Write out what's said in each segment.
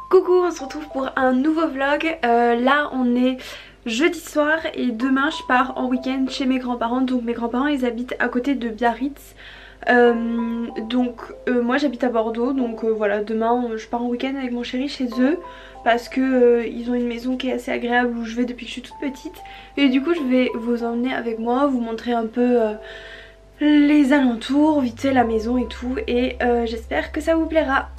Coucou, on se retrouve pour un nouveau vlog. Là on est jeudi soir et demain je pars en week-end chez mes grands-parents. Donc mes grands-parents ils habitent à côté de Biarritz. Moi j'habite à Bordeaux, donc voilà, demain je pars en week-end avec mon chéri chez eux parce que ils ont une maison qui est assez agréable où je vais depuis que je suis toute petite. Et du coup je vais vous emmener avec moi, vous montrer un peu les alentours, vite fait la maison et tout, et j'espère que ça vous plaira.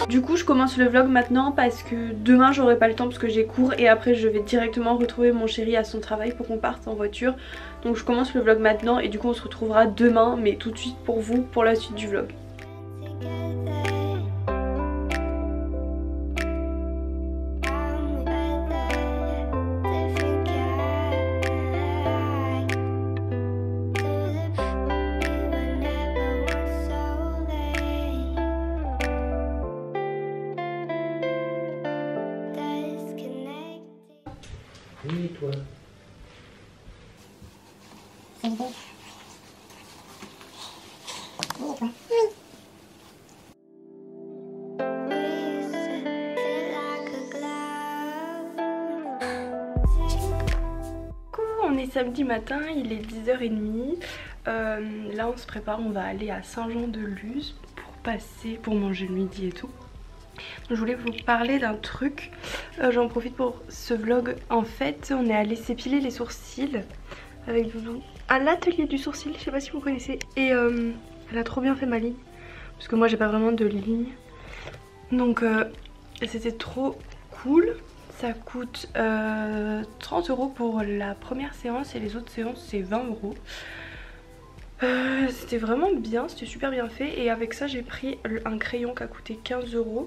Du coup je commence le vlog maintenant parce que demain j'aurai pas le temps parce que j'ai cours et après je vais directement retrouver mon chéri à son travail pour qu'on parte en voiture. Donc je commence le vlog maintenant et du coup on se retrouvera demain, mais tout de suite pour vous pour la suite du vlog. Oui, toi. Oui, toi. On est samedi matin, il est 10h30. Là on se prépare, on va aller à Saint-Jean-de-Luz pour passer, pour manger le midi et tout. Je voulais vous parler d'un truc, j'en profite pour ce vlog. En fait on est allé s'épiler les sourcils avec Doudou à l'atelier du sourcil, je sais pas si vous connaissez. Et elle a trop bien fait ma ligne parce que moi j'ai pas vraiment de ligne. Donc c'était trop cool. Ça coûte 30 € pour la première séance et les autres séances c'est 20 €. C'était vraiment bien, c'était super bien fait. Et avec ça j'ai pris un crayon qui a coûté 15 €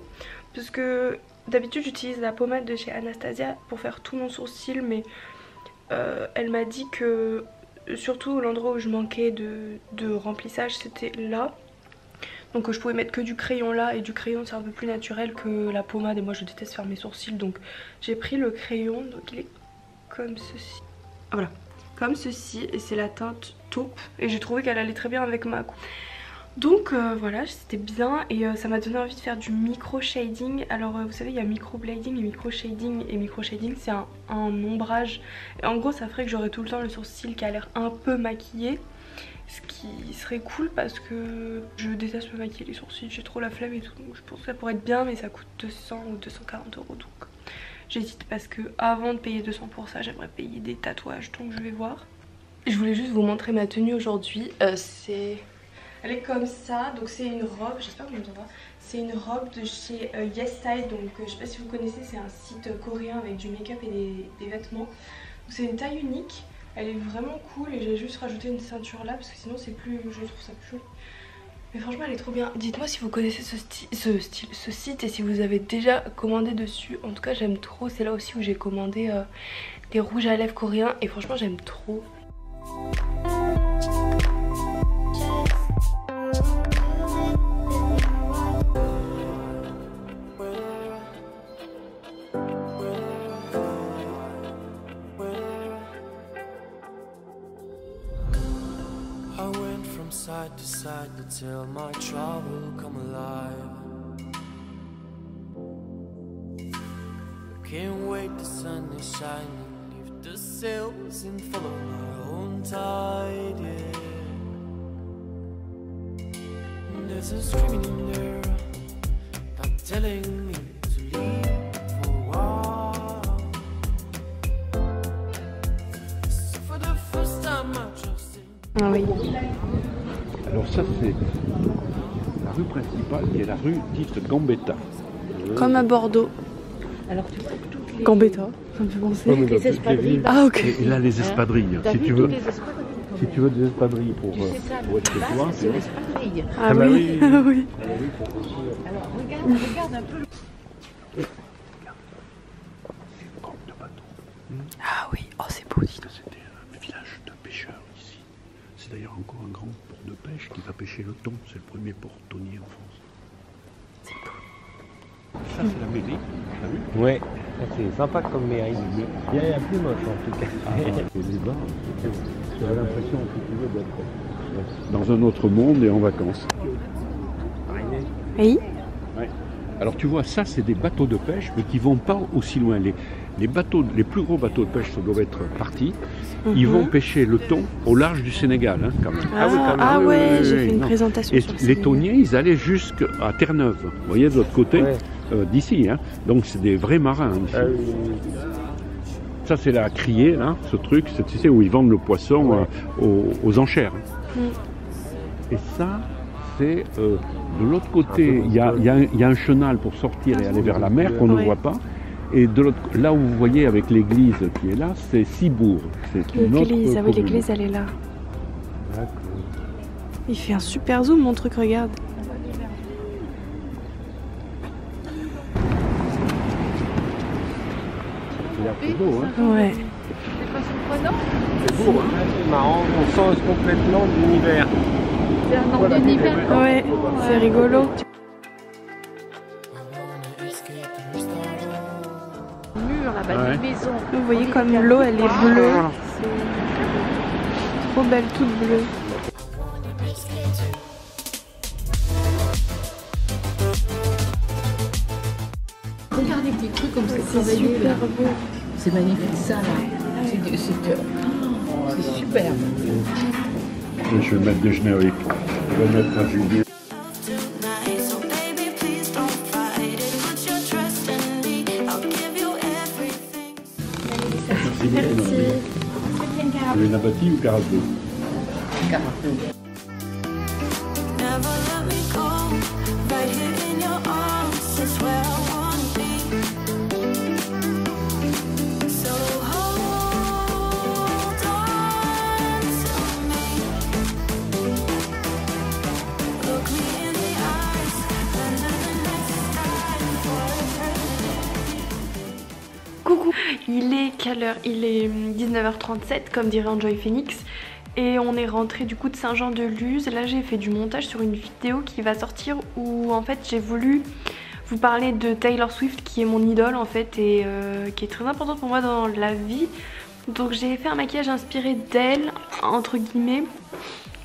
parce que d'habitude j'utilise la pommade de chez Anastasia pour faire tout mon sourcil, mais elle m'a dit que surtout l'endroit où je manquais de remplissage c'était là. Donc je pouvais mettre que du crayon là, et du crayon c'est un peu plus naturel que la pommade et moi je déteste faire mes sourcils. Donc j'ai pris le crayon, donc il est comme ceci. Ah, voilà, comme ceci, et c'est la teinte taupe et j'ai trouvé qu'elle allait très bien avec ma coupe. Donc voilà, c'était bien et ça m'a donné envie de faire du micro shading. Alors vous savez il y a micro blading et micro shading, et micro shading c'est un ombrage. Et en gros ça ferait que j'aurais tout le temps le sourcil qui a l'air un peu maquillé. Ce qui serait cool parce que je déteste me maquiller les sourcils, j'ai trop la flemme et tout. Donc je pense que ça pourrait être bien, mais ça coûte 200 ou 240 € donc j'hésite parce que avant de payer 200 pour ça j'aimerais payer des tatouages, donc je vais voir. Je voulais juste vous montrer ma tenue aujourd'hui. Elle est comme ça, donc c'est une robe, j'espère que vous m'entendez. C'est une robe de chez Yes Style, donc je sais pas si vous connaissez, c'est un site coréen avec du make-up et des vêtements. C'est une taille unique. Elle est vraiment cool et j'ai juste rajouté une ceinture là parce que sinon c'est plus, je trouve ça plus joli. Mais franchement elle est trop bien. Dites-moi si vous connaissez ce site et si vous avez déjà commandé dessus. En tout cas j'aime trop, c'est là aussi où j'ai commandé des rouges à lèvres coréens et franchement j'aime trop. Side to side until my trouble come alive. Can't wait, the sun is shining, lift the sails and follow my own tide, yeah. There's a screaming in there, not telling me to leave for a while. So for the first time I trusted. Ah oui. Alors ça c'est la rue principale qui est la rue dite Gambetta. Comme à Bordeaux. Alors tu vois toutes les... Gambetta, ça me fait penser. Ouais, les espadrilles. Ah ok. Et là les espadrilles, T'as si vu tu veux. toutes les espadrilles, toi? Si tu veux des espadrilles pour être chez toi, C'est l'espadrille. Ah bah oui, oui. oui. oui, pour construire. Alors regarde un peu. C'est une bande de bateaux. Ah oui, oh c'est beau. C'était un village de pêcheurs ici. C'est d'ailleurs encore un grand port de pêche qui va pêcher le thon. C'est le premier port tonnier en France. C'est beau. Ça c'est la mairie, t'as vu? Ouais, c'est sympa comme mairie. Il y a plus moche en tout cas. Et les bars, j'avais l'impression, si tu veux, d'être dans un autre monde et en vacances. Oui. Ouais. Alors tu vois, ça c'est des bateaux de pêche, mais qui vont pas aussi loin. Les bateaux, les plus gros bateaux de pêche, ça doit être partis. Ils vont pêcher le thon au large du Sénégal, hein, quand même. Ah ouais, j'ai fait une présentation Et sur le les Sénégal. thoniers, ils allaient jusqu'à Terre-Neuve, vous voyez, de l'autre côté, d'ici. Hein. Donc c'est des vrais marins. Ici. Ça c'est la criée, là, ce truc, tu sais, où ils vendent le poisson aux enchères. Et ça, c'est de l'autre côté, il y a un chenal pour sortir et aller vers la mer qu'on ne voit pas. Et de l'autre, là où vous voyez avec l'église qui est là, c'est Cibourg. L'église, ah oui, l'église elle est là. D'accord. Il fait un super zoom mon truc, regarde. Il a fait beau, hein. Ouais. C'est beau, hein. C'est marrant, on change complètement d'univers. C'est un ordre d'univers. Ouais, c'est rigolo. Mur là-bas, une maison. Vous voyez comme l'eau elle est bleue. C'est trop belle, toute bleue. Regardez des trucs comme ça. C'est super beau. C'est magnifique ça là. C'est superbe. Je vais mettre déjeuner avec. Je vais mettre à Julien. tonight. So baby, please don't fight it. Put your trust in me. I'll give you everything. Merci. Vous voulez Nabati ou Carabou? Never let me go. Right here in your arms is where I wanna be. So hold on to me. Look me in the eyes under the next time for eternity. Coucou, il est quelle heure? Il est 19h37 comme dirait Enjoy Phoenix. Et on est rentré du coup de Saint-Jean-de-Luz. Là j'ai fait du montage sur une vidéo qui va sortir où en fait j'ai voulu vous parler de Taylor Swift qui est mon idole en fait et qui est très importante pour moi dans la vie. Donc j'ai fait un maquillage inspiré d'elle entre guillemets.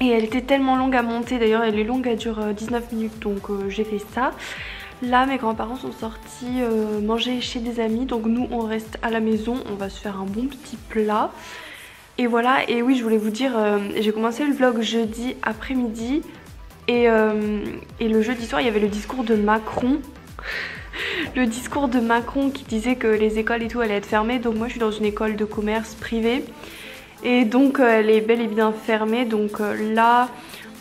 Et elle était tellement longue à monter, d'ailleurs elle est longue, elle dure 19 minutes donc j'ai fait ça. Là mes grands-parents sont sortis manger chez des amis, donc nous on reste à la maison, on va se faire un bon petit plat. Et voilà, et oui je voulais vous dire, j'ai commencé le vlog jeudi après-midi et le jeudi soir il y avait le discours de Macron. Le discours de Macron qui disait que les écoles et tout allaient être fermées, donc moi je suis dans une école de commerce privée. Et donc elle est bel et bien fermée, donc là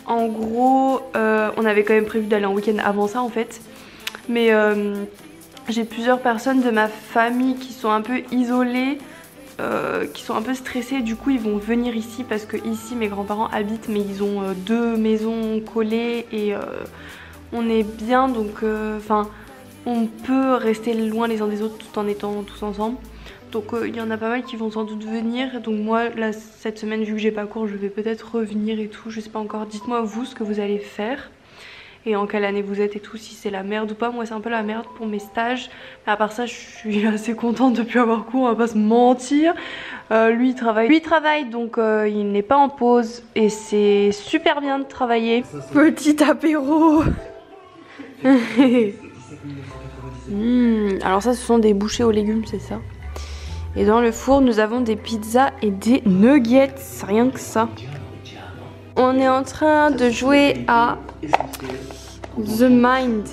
en gros on avait quand même prévu d'aller en week-end avant ça en fait. Mais j'ai plusieurs personnes de ma famille qui sont un peu isolées, qui sont un peu stressées, du coup ils vont venir ici parce que ici mes grands-parents habitent mais ils ont deux maisons collées et on est bien donc enfin on peut rester loin les uns des autres tout en étant tous ensemble. Donc il y en a pas mal qui vont sans doute venir. Donc moi là cette semaine vu que j'ai pas cours je vais peut-être revenir et tout. Je sais pas encore. Dites-moi vous ce que vous allez faire. Et en quelle année vous êtes et tout, si c'est la merde ou pas. Moi c'est un peu la merde pour mes stages. Mais à part ça je suis assez contente de plus avoir cours, on va pas se mentir. Lui il travaille donc il n'est pas en pause. Et c'est super bien de travailler. Petit apéro. Alors ça ce sont des bouchées aux légumes, c'est ça. Et dans le four nous avons des pizzas et des nuggets, rien que ça. On est en train de jouer à The Mind.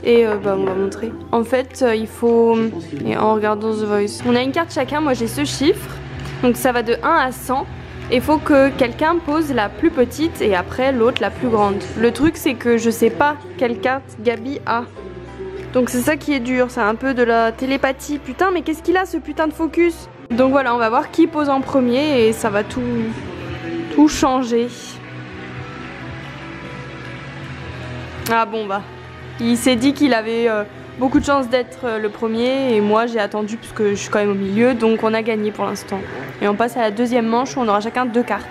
Et bah on va montrer. En fait il faut, et en regardant The Voice, on a une carte chacun, moi j'ai ce chiffre. Donc ça va de 1 à 100. Et il faut que quelqu'un pose la plus petite et après l'autre la plus grande. Le truc c'est que je sais pas quelle carte Gabi a. Donc c'est ça qui est dur, c'est un peu de la télépathie. Putain mais qu'est-ce qu'il a ce putain de focus? Donc voilà, on va voir qui pose en premier et ça va tout changer. Ah bon bah, il s'est dit qu'il avait beaucoup de chance d'être le premier et moi j'ai attendu parce que je suis quand même au milieu, donc on a gagné pour l'instant. Et on passe à la deuxième manche où on aura chacun 2 cartes.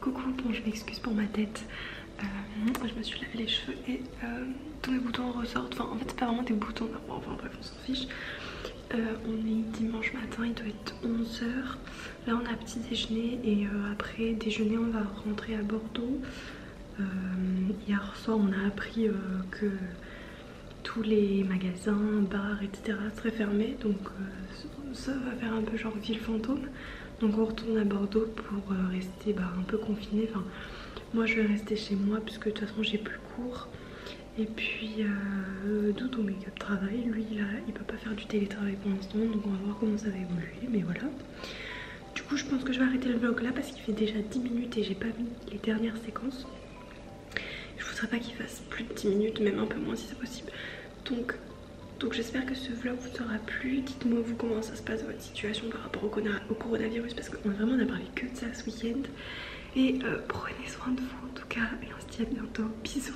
Coucou, bon je m'excuse pour ma tête. Je me suis lavé les cheveux et tous mes boutons ressortent. Enfin en fait c'est pas vraiment des boutons, enfin bref on s'en fiche. On est dimanche matin, il doit être 11 h. Là on a petit déjeuner et après déjeuner on va rentrer à Bordeaux. Hier soir on a appris que tous les magasins, bars, etc. seraient fermés. Donc ça va faire un peu genre ville fantôme. Donc on retourne à Bordeaux pour rester un peu confiné. Enfin, moi je vais rester chez moi puisque de toute façon j'ai plus cours. Et puis Doudou Make-up travaille, lui là il peut pas faire du télétravail pour l'instant, donc on va voir comment ça va évoluer, mais voilà. Du coup je pense que je vais arrêter le vlog là parce qu'il fait déjà 10 minutes et j'ai pas mis les dernières séquences. Je voudrais pas qu'il fasse plus de 10 minutes, même un peu moins si c'est possible. Donc j'espère que ce vlog vous aura plu. Dites-moi vous comment ça se passe votre situation par rapport au coronavirus, parce qu'on n'a parlé que de ça ce week-end. Et prenez soin de vous en tout cas, et on se dit à bientôt. Bisous.